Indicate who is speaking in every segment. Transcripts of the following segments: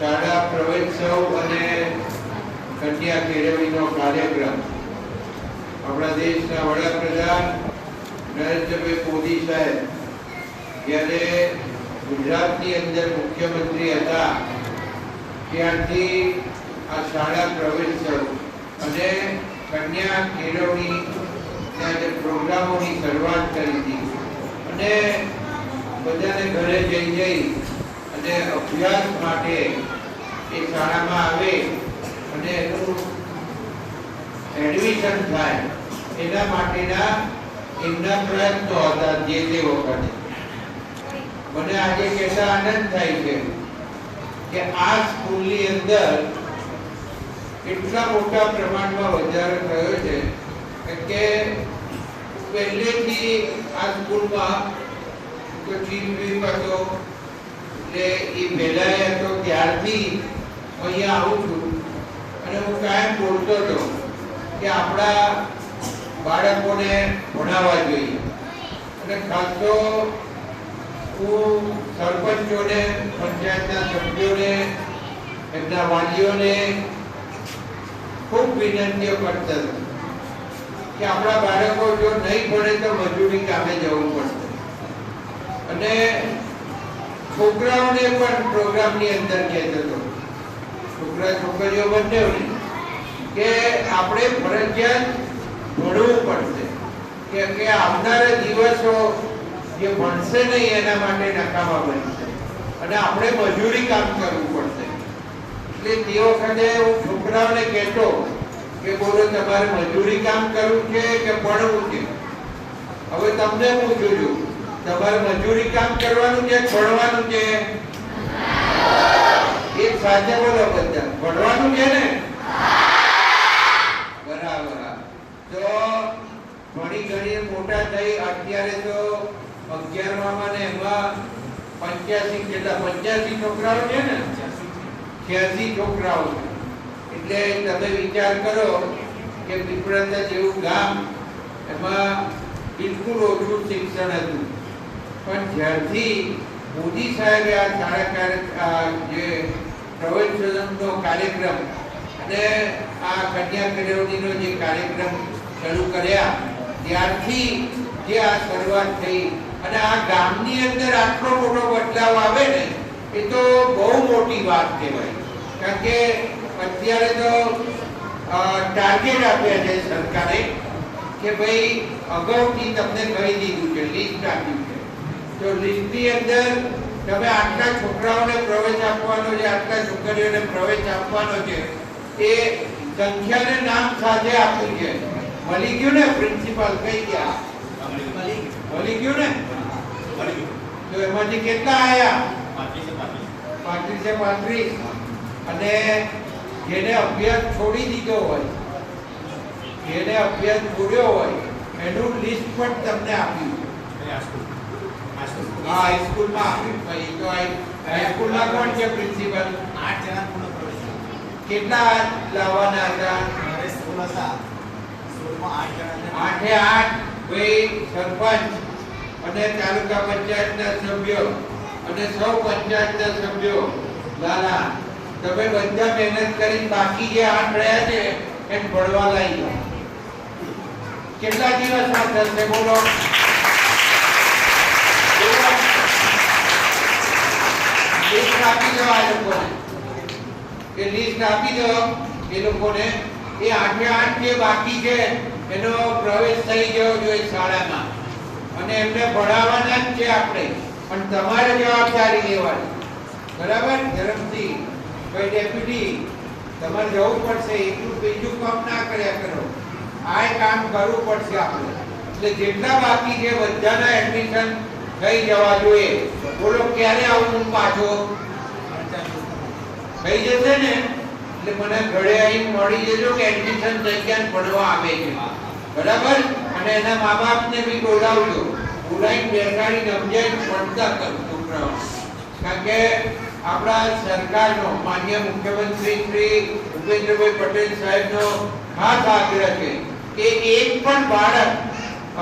Speaker 1: શાળા પ્રવેશોત્સવ અને કન્યા કેળવણીનો કાર્યક્રમ આપણા દેશના વડાપ્રધાન નરેન્દ્રભાઈ મોદી સાહેબ જ્યારે ગુજરાતની અંદર મુખ્યમંત્રી હતા ત્યારથી આ શાળા પ્રવેશોત્સવ અને કન્યા કેળવણી પ્રોગ્રામોની શરૂઆત કરી હતી અને બધાને ઘરે જઈ અને અભ્યાસ માટે એ શાળામાં આવે અને એનું એડમિશન થાય એના માટેના એમના પ્રયત્નો હતા જે તે વખતે. મને આજે કહેતા આનંદ થાય છે કે આ સ્કૂલની અંદર એટલા મોટા પ્રમાણમાં વધારો થયો છે કે પહેલેથી આ સ્કૂલમાં તો ચીફ હતો એટલે એ પહેલા હતો ત્યારથી અહીંયા આવું છું અને હું કાયમ બોલતો હતો કે આપણા બાળકોને ભણાવવા જોઈએ અને ખાસ તો હું સરપંચોને પંચાયતના સભ્યોને એમના વાલીઓને ખૂબ વિનંતીઓ કરતો હતો કે આપણા બાળકો જો નહીં ભણે તો મજૂરી કામે જવું પડશે અને છોકરાઓને પણ પ્રોગ્રામની અંદર કહેતો હતો છોકરા છોકરીઓ બંને કે આપણે ફરજિયાત ભણવું પડશે કે આવનારા દિવસો જે ભણશે નહીં એના માટે નકામા બનશે અને આપણે મજૂરી કામ કરવું પડશે. એટલે તે વખતે હું છોકરાઓને કહેતો કે બોલો તમારે મજૂરી કામ કરવું છે કે ભણવું છે? હવે તમને પૂછું છું, તમારે મજૂરી કામ કરવાનું છે ભણવાનું છે? એક સાથે બોલો બધા, ભણવાનું છે ને? બરાબર. તો ઘણી ઘણી મોટા થઈ અત્યારે તો 11માં ને એમાં 85 કેટલા 85 છોકરાઓ છે ને, 86 છોકરાઓ. એટલે તમે વિચાર કરો કે પીપળા જેવું ગામ એમાં બિલકુલ ઓછું શિક્ષણ હતું, પણ જ્યારથી મોદી સાહેબે આ શાળા જે પ્રવેશોત્સવનો કાર્યક્રમ અને આ કન્યા કેળવણીનો જે કાર્યક્રમ શરૂ કર્યા ત્યારથી જે આ શરૂઆત થઈ અને આ ગામની અંદર આટલો મોટો બદલાવ આવે ને એ તો બહુ મોટી વાત કહેવાય. કારણ કે અત્યારે તો ટાર્ગેટ આપ્યા છે સરકારે કે ભાઈ અગાઉથી તમને કહી દીધું છે, લિસ્ટ આપ્યું છે, તો લિસ્ટની અંદર તમે આટલા છોકરાઓને પ્રવેશ આપવાનો છે, આટલા છોકરીઓને પ્રવેશ આપવાનો છે, એ સંખ્યાને નામ સાથે આપ્યું છે. મળી ગયું ને? પ્રિન્સિપાલ કઈ ગયા? મળી ગયું ને? તો એમાંથી કેટલા આયા? 35. અને જેને અભ્યાસ છોડી દીધો હોય, જેને અભ્યાસ છોડ્યો હોય એનું લિસ્ટ પણ તમને આપ્યું છે. હા, હાઈસ્કૂલમાં આપ્યું. તો હાઈસ્કૂલના કોણ છે પ્રિન્સિપલ? 8 જણા પૂર્ણ પ્રવેશ. કેટલા લાવવાના હતા? 8 ભાઈ સરપંચ અને તાલુકા પંચાયતના સભ્યો અને સૌ પંચાયતના સભ્યો લાલા તમે બધા મહેનત કરી બાકી જે 8 રહ્યા છે એને ભણવા લઈ જાઓ. કેટલા દિવસમાં થશે બોલો? લિસ્ટ આપી દો આ લોકોને, કે લિસ્ટ આપી દો એ લોકોને. એ 8 જે બાકી છે એનો પ્રવેશ થઈ ગયો જોઈએ શાળામાં અને એમને ભણાવવાના જ છે આપણે, પણ તમારે જવાબદારી લેવાની. બરાબર? ધરમથી કોઈ ડેપ્યુટી તમારે જવું પડશે, એટલું બીજું કામ ના કર્યા કરો, આ કામ કરવું પડશે આપણે. એટલે જેટલા બાકી છે બધાના એડમિશન થઈ જવા જોઈએ. બોલો ક્યારે આવું પાછો? થઈ જશે ને? એટલે મને ઘરે આવીને મળી જજો કે એડમિશન થઈ ગયા ભણવા આવે છે. બરાબર? અને એના મા બાપને બી બોલાવજો, બોલાવીને બેસાડીને સમજાવીને ભણતા કરો છોકરાઓ. કારણ કે આપણા સરકારનો માન્ય મુખ્યમંત્રી શ્રી ભૂપેન્દ્રભાઈ પટેલ સાહેબનો ખાસ આગ્રહ છે કે એક પણ બાળક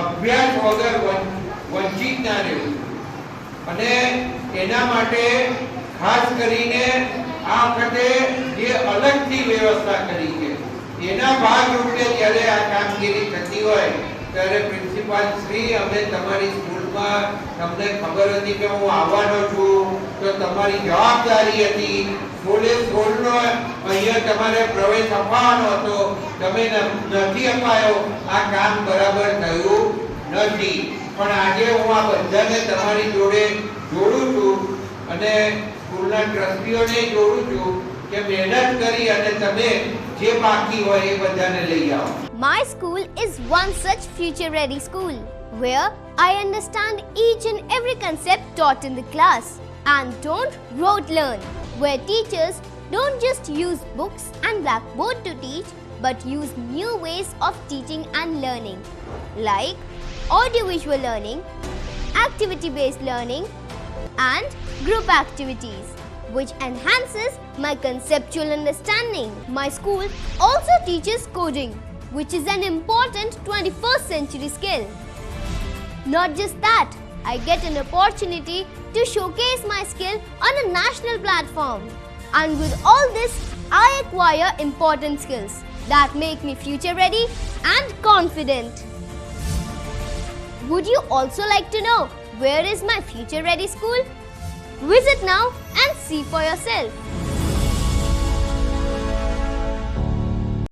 Speaker 1: અભ્યાસ વગર વંચિત ના રહેવું અને એના માટે ખાસ કરીને આ વખતે જે અલગથી વ્યવસ્થા કરી છે એના ભાગરૂપે જ્યારે આ કામગીરી થતી હોય ત્યારે પ્રિન્સિપાલ શ્રી અમે તમારી સ્કૂલમાં તમને ખબર હતી કે હું આવવાનો છું તો તમારી જવાબદારી હતી સ્કૂલનો અહીંયા તમારે પ્રવેશ અપાવવાનો હતો તમે નથી અપાયો આ કામ બરાબર થયું નથી પણ આજે હું આ બધાને તમારી જોડે જોડું છું અને સ્કૂલના ટ્રસ્ટીઓને જોડું છું કે મહેનત કરી અને તમે જે બાકી હોય એ બધાને લઈ આવો.
Speaker 2: My school is one such future-ready school where I understand each and every concept taught in the class and don't rote learn, where teachers don't just use books and blackboard to teach but use new ways of teaching and learning like audiovisual learning, activity-based learning and group activities, which enhances my conceptual understanding. My school also teaches coding, which is an important 21st century skill. Not just that, I get an opportunity to showcase my skill on a national platform. And with all this, I acquire important skills that make me future ready and confident. Would you also like to know where is my future ready school? Visit now and see for yourself.